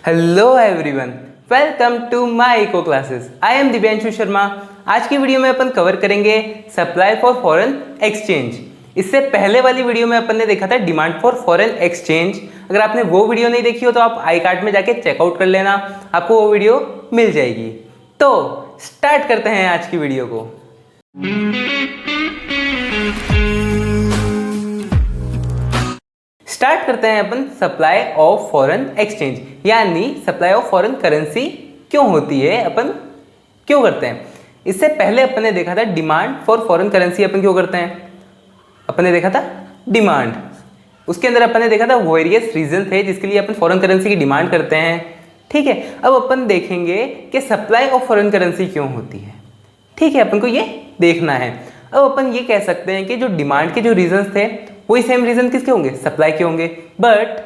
Hello everyone, welcome to my eco classes. I am Divyanshu Sharma. आज की video में अपन कवर करेंगे सप्लाई फॉर फॉरेन एक्सचेंज। इससे पहले वाली वीडियो में अपन ने देखा था डिमांड फॉर फॉरेन एक्सचेंज। अगर आपने वो वीडियो नहीं देखी हो तो आप आई कार्ड में जाके चेकआउट कर लेना, आपको वो वीडियो मिल जाएगी। तो स्टार्ट करते हैं आज की वीडियो को। स्टार्ट करते हैं अपन सप्लाई ऑफ फॉरेन एक्सचेंज, यानी सप्लाई ऑफ फॉरेन करेंसी क्यों होती है, अपन क्यों करते हैं। इससे पहले अपन ने देखा था डिमांड फॉर फॉरेन करेंसी अपन क्यों करते हैं। अपन ने देखा था डिमांड, उसके अंदर अपन ने देखा था वेरियस रीजन थे जिसके लिए अपन फॉरेन करेंसी की डिमांड करते हैं। ठीक है, अब अपन देखेंगे कि सप्लाई ऑफ फॉरेन करेंसी क्यों होती है। ठीक है, अपन को ये देखना है। अब अपन ये कह सकते हैं कि जो डिमांड के जो रीजंस थे वही सेम रीजन किसके होंगे, सप्लाई के होंगे, बट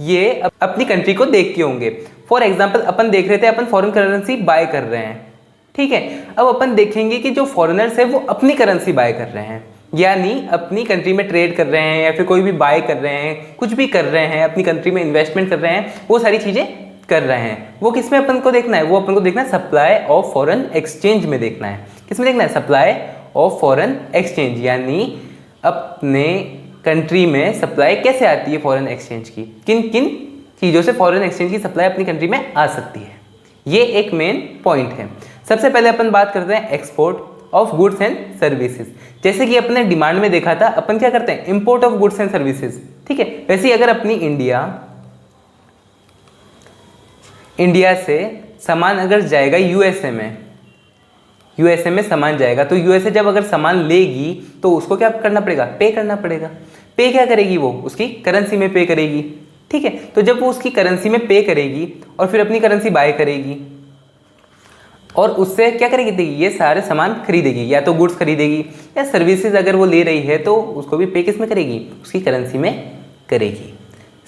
ये अपनी कंट्री को देख के होंगे। फॉर एग्जांपल अपन देख रहे थे अपन फॉरेन करेंसी बाय कर रहे हैं। ठीक है, अब अपन देखेंगे कि जो फॉरेनर्स है वो अपनी करेंसी बाय कर रहे हैं, यानी अपनी कंट्री में ट्रेड कर रहे हैं या फिर कोई भी बाय कर रहे हैं, कुछ भी कर रहे हैं, अपनी कंट्री में इन्वेस्टमेंट कर रहे हैं, वो सारी चीजें कर रहे हैं। वो किस में अपन को देखना है, वो अपन को देखना है सप्लाई ऑफ फॉरेन एक्सचेंज में देखना है। किस में देखना है, सप्लाई ऑफ फॉरेन एक्सचेंज, यानी अपने कंट्री में सप्लाई कैसे आती है फॉरेन एक्सचेंज की, किन किन चीज़ों से फॉरेन एक्सचेंज की सप्लाई अपनी कंट्री में आ सकती है। ये एक मेन पॉइंट है। सबसे पहले अपन बात करते हैं export of goods and services. जैसे कि अपने डिमांड में देखा था अपन क्या करते हैं, import of goods and services. ठीक है, वैसे अगर अपनी इंडिया से सामान अगर जाएगा यूएसए में सामान जाएगा, तो यूएसए जब अगर सामान लेगी तो उसको क्या करना पड़ेगा, पे करना पड़ेगा। पे क्या करेगी, वो उसकी करेंसी में पे करेगी। ठीक है, तो जब वो उसकी करेंसी में पे करेगी और फिर अपनी करेंसी बाय करेगी और उससे क्या करेगी, देखिए ये सारे सामान खरीदेगी, या तो गुड्स खरीदेगी या सर्विसेज अगर वो ले रही है तो उसको भी पे किस में करेगी, उसकी करेंसी में करेगी।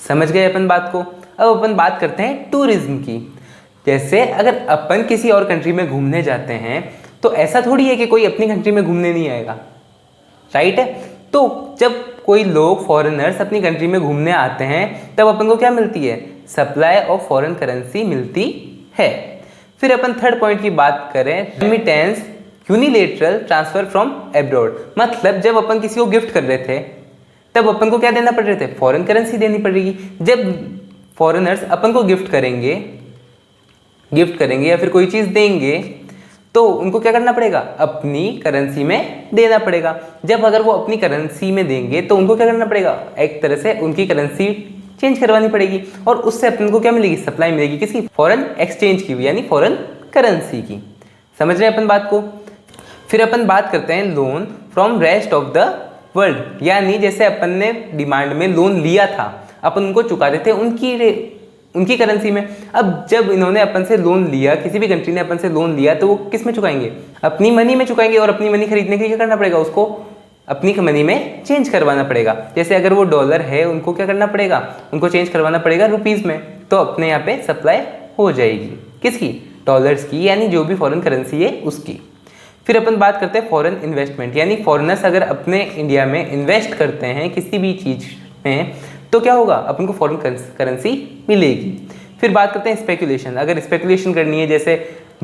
समझ गए अपन बात को। अब अपन बात करते हैं टूरिज्म की। जैसे अगर अपन किसी और कंट्री में घूमने जाते हैं तो ऐसा थोड़ी है कि कोई अपनी कंट्री में घूमने नहीं आएगा, राइट है। तो जब कोई लोग फॉरेनर्स अपनी कंट्री में घूमने आते हैं तब अपन को क्या मिलती है, सप्लाई ऑफ फॉरेन करेंसी मिलती है। फिर अपन थर्ड पॉइंट की बात करें, remittance unilateral transfer from abroad. मतलब जब अपन किसी को गिफ्ट कर रहे थे तब अपन को क्या देना पड़ रहे थे, फॉरेन करेंसी देनी पड़ेगी। जब फॉरेनर्स अपन को गिफ्ट करेंगे या फिर कोई चीज़ देंगे तो उनको क्या करना पड़ेगा, अपनी करेंसी में देना पड़ेगा। जब अगर वो अपनी करेंसी में देंगे तो उनको क्या करना पड़ेगा, एक तरह से उनकी करेंसी चेंज करवानी पड़ेगी और उससे अपन को क्या मिलेगी, सप्लाई मिलेगी किसकी, फॉरेन एक्सचेंज की, यानी फॉरेन करेंसी की। समझ रहे हैं अपन बात को। फिर अपन बात करते हैं loan from rest of the world, यानी जैसे अपन ने डिमांड में लोन लिया था अपन उनको चुका देते उनकी करेंसी में। अब जब इन्होंने अपन से लोन लिया, किसी भी कंट्री ने अपन से लोन लिया, तो वो किस में चुकाएंगे, अपनी मनी में चुकाएंगे। और अपनी मनी खरीदने के लिए क्या करना पड़ेगा, उसको अपनी मनी में चेंज करवाना पड़ेगा। जैसे अगर वो डॉलर है उनको क्या करना पड़ेगा, उनको चेंज करवाना पड़ेगा रुपीज़ में, तो अपने यहाँ पे सप्लाई हो जाएगी किसकी, डॉलर्स की, यानी जो भी फॉरेन करेंसी है उसकी। फिर अपन बात करते हैं फॉरेन इन्वेस्टमेंट, यानी फॉरेनर्स अगर अपने इंडिया में इन्वेस्ट करते हैं किसी भी चीज़ में तो क्या होगा, अपन को फॉरेन करेंसी मिलेगी। फिर बात करते हैं स्पेकुलेशन। अगर स्पेकुलेशन करनी है, जैसे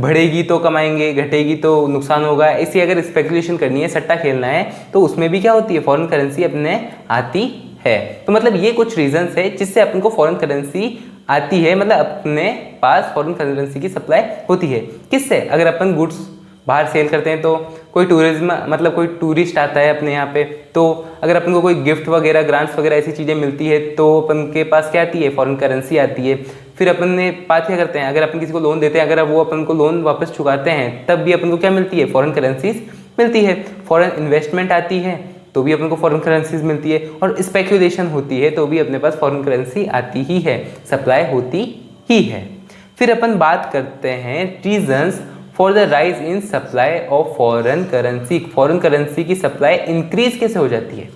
बढ़ेगी तो कमाएंगे, घटेगी तो नुकसान होगा, ऐसी अगर स्पेकुलेशन करनी है, सट्टा खेलना है, तो उसमें भी क्या होती है, फॉरेन करेंसी अपने आती है। तो मतलब ये कुछ रीजंस है जिससे अपन को फॉरेन करेंसी आती है, मतलब अपने पास फॉरेन करेंसी की सप्लाई होती है। किससे, अगर अपन गुड्स बाहर सेल करते हैं तो कोई टूरिज्म, मतलब कोई टूरिस्ट आता है अपने यहाँ पे, तो अगर अपन को कोई गिफ्ट वगैरह, ग्रांट्स वगैरह ऐसी चीज़ें मिलती है तो अपन के पास क्या आती है, फॉरेन करेंसी आती है। फिर अपन ने बात क्या करते हैं, अगर अपन किसी को लोन देते हैं, अगर वो अपन को लोन वापस चुकाते हैं तब भी अपन को क्या मिलती है, फॉरेन करेंसीज मिलती है। फॉरेन इन्वेस्टमेंट आती है तो भी अपन को फॉरेन करेंसीज मिलती है, और स्पेकुलेशन होती है तो भी अपने पास फॉरेन करेंसी आती ही है, सप्लाई होती ही है। फिर अपन बात करते हैं reasons for the rise in supply of foreign currency. Foreign currency की सप्लाई इंक्रीज कैसे हो जाती है।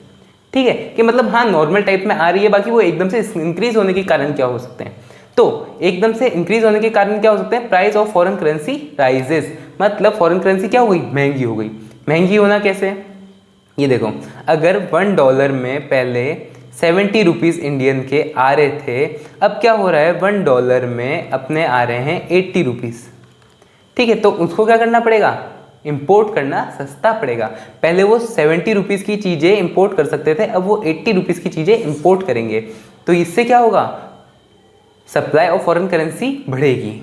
ठीक है, कि मतलब हाँ नॉर्मल टाइप में आ रही है, बाकी वो एकदम से इंक्रीज होने के कारण क्या हो सकते हैं, तो एकदम से इंक्रीज होने के कारण क्या हो सकते हैं, price of foreign currency rises. मतलब फॉरेन करेंसी क्या हो गई, महंगी हो गई। महंगी होना कैसे, ये देखो, अगर $1 में पहले 70 रुपीज़ इंडियन के आ रहे थे, अब क्या हो रहा है $1 में अपने आ रहे हैं 80 रुपीज़। ठीक है, तो उसको क्या करना पड़ेगा, इंपोर्ट करना सस्ता पड़ेगा। पहले वो 70 रुपीज़ की चीज़ें इंपोर्ट कर सकते थे, अब वो 80 रुपीज़ की चीज़ें इंपोर्ट करेंगे। तो इससे क्या होगा, सप्लाई ऑफ फॉरेन करेंसी बढ़ेगी।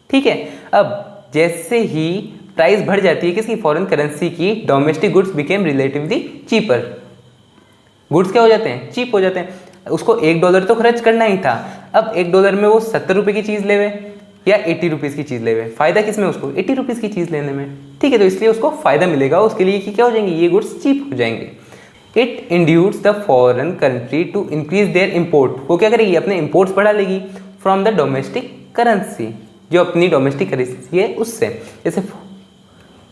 ठीक है, अब जैसे ही प्राइस बढ़ जाती है किसकी, फॉरेन करेंसी की, domestic goods became relatively cheaper. Goods क्या हो जाते हैं, चीप हो जाते हैं। उसको $1 तो खर्च करना ही था, अब $1 में वो 70 रुपये की चीज़ लेवे या 80 रुपीज़ की चीज़ लेवे, फ़ायदा किस में, उसको 80 रुपीज़ की चीज़ लेने में। ठीक है, तो इसलिए उसको फ़ायदा मिलेगा उसके लिए कि क्या हो जाएंगे, ये गुड्स चीप हो जाएंगे। It induce the foreign country to increase their import, वो क्या करेगी, अपने इम्पोर्ट्स बढ़ा लेगी फ्रॉम द डोमेस्टिक करेंसी, जो अपनी डोमेस्टिक करेंसी है उससे।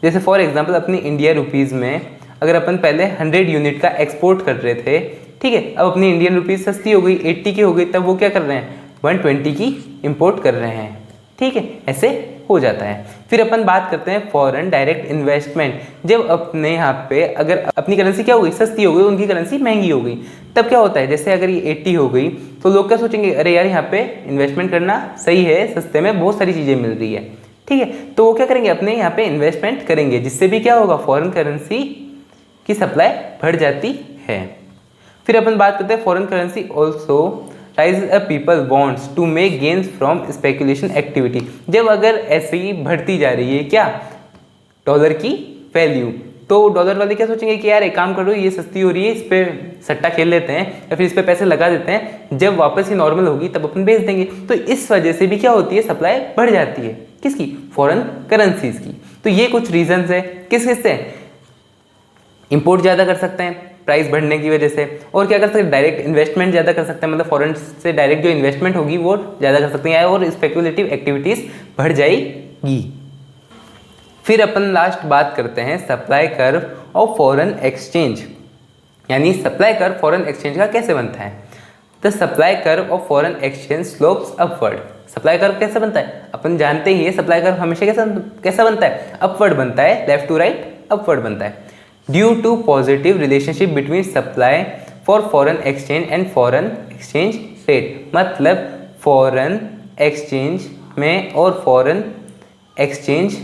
जैसे फॉर एग्जांपल अपनी इंडिया रुपीज़ में अगर अपन पहले 100 यूनिट का एक्सपोर्ट कर रहे थे, ठीक है, अब अपनी इंडियन रुपीज़ सस्ती हो गई, 80 की हो गई, तब वो क्या कर रहे हैं, 120 की इंपोर्ट कर रहे हैं। ठीक है, ऐसे हो जाता है। फिर अपन बात करते हैं फॉरेन डायरेक्ट इन्वेस्टमेंट। जब अपने यहाँ पे अगर अपनी करेंसी क्या हो गई, सस्ती हो गई, उनकी करेंसी महंगी हो गई, तब क्या होता है, जैसे अगर ये 80 हो गई तो लोग क्या सोचेंगे, अरे यार यहाँ पे इन्वेस्टमेंट करना सही है, सस्ते में बहुत सारी चीज़ें मिल रही है। ठीक है, तो वो क्या करेंगे, अपने यहाँ पे इन्वेस्टमेंट करेंगे, जिससे भी क्या होगा, फॉरेन करेंसी की सप्लाई बढ़ जाती है। फिर अपन बात करते हैं foreign currency also rise a people wants to make gains from speculation activity. जब अगर ऐसे ही बढ़ती जा रही है क्या, डॉलर की वैल्यू, तो डॉलर वाले क्या सोचेंगे कि यार एक काम करो, ये सस्ती हो रही है, इस पर सट्टा खेल लेते हैं या फिर इस पर पैसे लगा देते हैं, जब वापस ये नॉर्मल होगी तब अपन बेच देंगे। तो इस वजह से भी क्या होती है, सप्लाई बढ़ जाती है, किसकी, फॉरेन करेंसीज की। तो ये कुछ रीजंस है, किस से, इंपोर्ट ज़्यादा कर सकते हैं प्राइस बढ़ने की वजह से, और क्या कर सकते हैं, डायरेक्ट इन्वेस्टमेंट ज़्यादा कर सकते हैं, मतलब फॉरेन से डायरेक्ट जो इन्वेस्टमेंट होगी वो ज़्यादा कर सकते हैं, और स्पेकुलेटिव एक्टिविटीज़ बढ़ जाएगी। फिर अपन लास्ट बात करते हैं supply curve of foreign exchange, यानी सप्लाई कर्व फॉरेन एक्सचेंज का कैसे बनता है। The supply curve of foreign exchange slopes upward. Supply curve कैसे बनता है, अपन जानते ही है, सप्लाई कर्व हमेशा कैसा बनता है, अपवर्ड बनता है, लेफ्ट टू राइट अपवर्ड बनता है। Due to positive relationship between supply for foreign exchange and foreign exchange rate, मतलब फॉरेन एक्सचेंज में और फॉरेन एक्सचेंज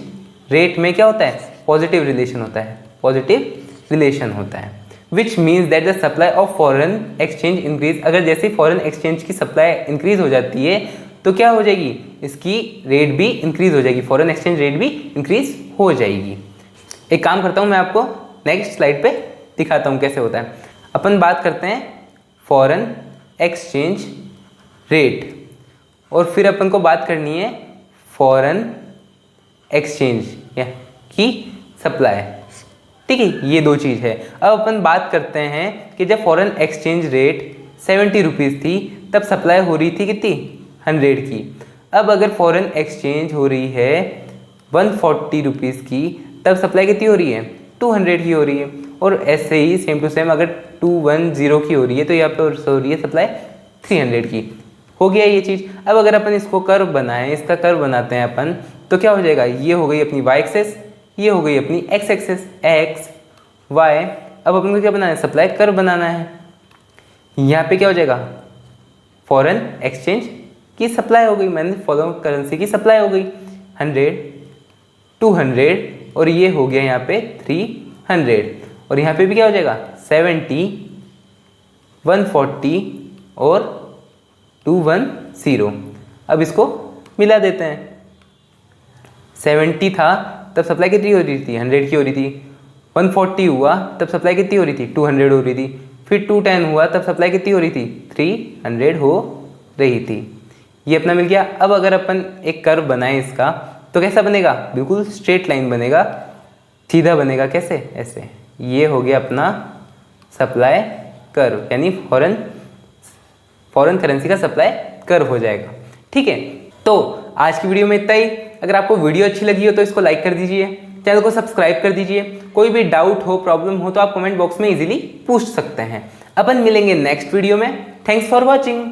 रेट में क्या होता है, पॉजिटिव रिलेशन होता है, पॉजिटिव रिलेशन होता है। Which means that the supply of foreign exchange increase. अगर जैसे फॉरेन एक्सचेंज की सप्लाई इंक्रीज हो जाती है तो क्या हो जाएगी, इसकी रेट भी इंक्रीज हो जाएगी, फॉरेन एक्सचेंज रेट भी इंक्रीज हो जाएगी। एक काम करता हूँ, मैं आपको नेक्स्ट स्लाइड पे दिखाता हूँ कैसे होता है। अपन बात करते हैं फॉरेन एक्सचेंज रेट, और फिर अपन को बात करनी है फॉरेन एक्सचेंज की सप्लाई। ठीक है, ये दो चीज़ है। अब अपन बात करते हैं कि जब फॉरेन एक्सचेंज रेट 70 रुपीज़ थी तब सप्लाई हो रही थी कितनी, 100 की। अब अगर फॉरेन एक्सचेंज हो रही है 140 रुपीज़ की, तब सप्लाई कितनी हो रही है, 200 की हो रही है। और ऐसे ही सेम टू सेम अगर 210 की हो रही है तो यहाँ पे हो रही है सप्लाई 300 की। हो गया ये चीज़। अब अगर अपन इसको कर्व बनाएं, इसका कर्व बनाते हैं अपन, तो क्या हो जाएगा, ये हो गई अपनी y एक्सेस, ये हो गई अपनी x एक्सेस, x y। अब अपन को क्या बनाना है, सप्लाई कर्व बनाना है। यहाँ पे क्या हो जाएगा, फॉरेन एक्सचेंज की सप्लाई हो गई, मैंने फॉरेन करेंसी की सप्लाई हो गई 100, 200, और ये हो गया यहाँ पे 300, और यहाँ पे भी क्या हो जाएगा 70, 140 और 210। अब इसको मिला देते हैं। 70 था तब सप्लाई कितनी हो रही थी, 100 की हो रही थी। 140 हुआ तब सप्लाई कितनी हो रही थी, 200 हो रही थी। फिर 210 हुआ तब सप्लाई कितनी हो रही थी, 300 हो रही थी। ये अपना मिल गया। अब अगर अपन एक कर्व बनाएं इसका, तो कैसा बनेगा, बिल्कुल स्ट्रेट लाइन बनेगा, सीधा बनेगा। कैसे, ऐसे। ये हो गया अपना सप्लाई कर्व, यानी फॉरेन करेंसी का सप्लाई कर्व हो जाएगा। ठीक है, तो आज की वीडियो में इतना ही। अगर आपको वीडियो अच्छी लगी हो तो इसको लाइक कर दीजिए, चैनल को सब्सक्राइब कर दीजिए। कोई भी डाउट हो, प्रॉब्लम हो तो आप कमेंट बॉक्स में इजीली पूछ सकते हैं। अपन मिलेंगे नेक्स्ट वीडियो में। Thanks for watching.